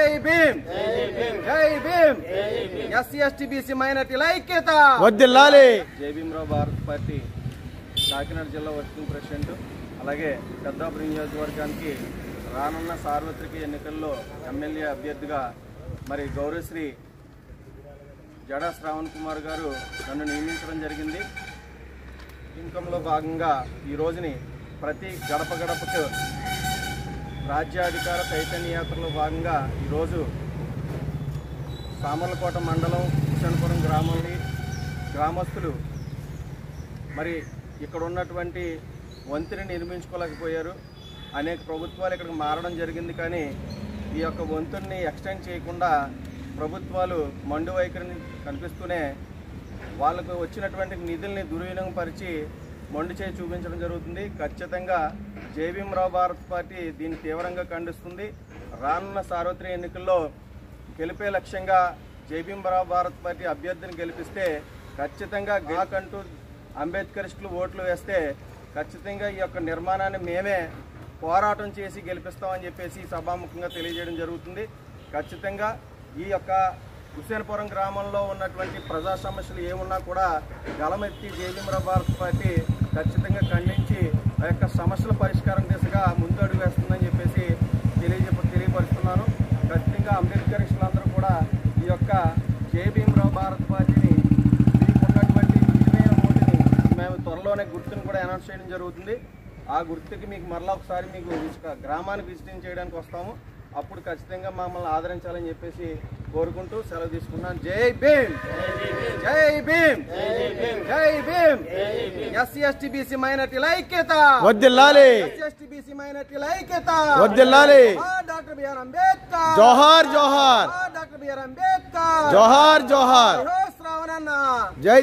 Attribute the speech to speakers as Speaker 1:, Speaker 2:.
Speaker 1: జై భీమ్ జై Bhim SC ST BC మైనారిటీల ఐక్యత
Speaker 2: వర్ధిల్లాలి.
Speaker 1: జై భీమరావు భారత్ పార్టీ కాకినాడ జిల్లా వర్కింగ్ ప్రెసిడెంట్, అలాగే పెద్దాపురం నియోజకవర్గానికి రానున్న సార్వత్రిక ఎన్నికల్లో ఎమ్మెల్యే అభ్యర్థిగా మరి గౌరవశ్రీ జడా శ్రావణ్ కుమార్ గారు నన్ను నియమించడం జరిగింది. ఇన్కంలో భాగంగా ఈ రోజుని ప్రతి గడప గడపకు రాజ్యాధికార చైతన్య యాత్రలో భాగంగా ఈరోజు సామర్లకోట మండలం హుసేన్పురం గ్రామంలోని గ్రామస్తులు మరి ఇక్కడ ఉన్నటువంటి వంతెనని నిర్మించుకోలేకపోయారు. అనేక ప్రభుత్వాలు ఇక్కడికి మారడం జరిగింది, కానీ ఈ యొక్క వంతెనని ఎక్స్టెండ్ చేయకుండా ప్రభుత్వాలు మండు వైఖరిని కనిపిస్తూనే వాళ్ళకు వచ్చినటువంటి నిధుల్ని దుర్వినియోగపరిచి మొండి చేయి చూపించడం జరుగుతుంది. ఖచ్చితంగా జై భీమరావు భారత్ పార్టీ దీన్ని తీవ్రంగా ఖండిస్తుంది. రానున్న సార్వత్రిక ఎన్నికల్లో గెలిపే లక్ష్యంగా జై భీమరావు భారత్ పార్టీ అభ్యర్థిని గెలిపిస్తే ఖచ్చితంగా గాకంటూ అంబేద్కరిస్టులు ఓట్లు వేస్తే ఖచ్చితంగా ఈ యొక్క నిర్మాణాన్ని మేమే పోరాటం చేసి గెలిపిస్తామని చెప్పేసి సభాముఖంగా తెలియజేయడం జరుగుతుంది. ఖచ్చితంగా ఈ యొక్క హుసేన్పురం గ్రామంలో ఉన్నటువంటి ప్రజా సమస్యలు ఏమున్నా కూడా గలమెత్తి జై భీమరావు భారత్ పార్టీ ఖచ్చితంగా ఖండించి ఆ యొక్క సమస్యల పరిష్కారం దిశగా ముందు అడుగు వేస్తుందని చెప్పేసి తెలియపరుస్తున్నాను. ఖచ్చితంగా అంబేద్కరిస్టులందరూ కూడా ఈ యొక్క జై భీమరావు భారత్ పార్టీని మీకు ఉన్నటువంటి విలువైన ఓటుని మేము త్వరలోనే గుర్తును కూడా అనౌన్స్ చేయడం జరుగుతుంది. ఆ గుర్తుకి మీకు మరలా ఒకసారి మీకు గ్రామాన్ని విజిటింగ్ చేయడానికి వస్తాము. అప్పుడు ఖచ్చితంగా మమ్మల్ని ఆదరించాలని చెప్పేసి కోరుకుంటూ సెలవు తీసుకున్నాను. జై భీమ్ జై భీమ్ జై భీమ్ ఎస్సీ ఎస్టీ బీసీ మైనారిటీల ఐక్యత
Speaker 2: వర్ధిల్లాలి.
Speaker 1: ఎస్సీ ఎస్టీ బీసీ మైనారిటీల ఐక్యత
Speaker 2: వర్ధిల్లాలి.
Speaker 1: డాక్టర్ బిఆర్ అంబేద్కర్
Speaker 2: జోహార్ జోహార్.
Speaker 1: డాక్టర్ బిఆర్ అంబేద్కర్
Speaker 2: జోహార్ జోహార్.
Speaker 1: శ్రావణ్ అన్న
Speaker 2: జై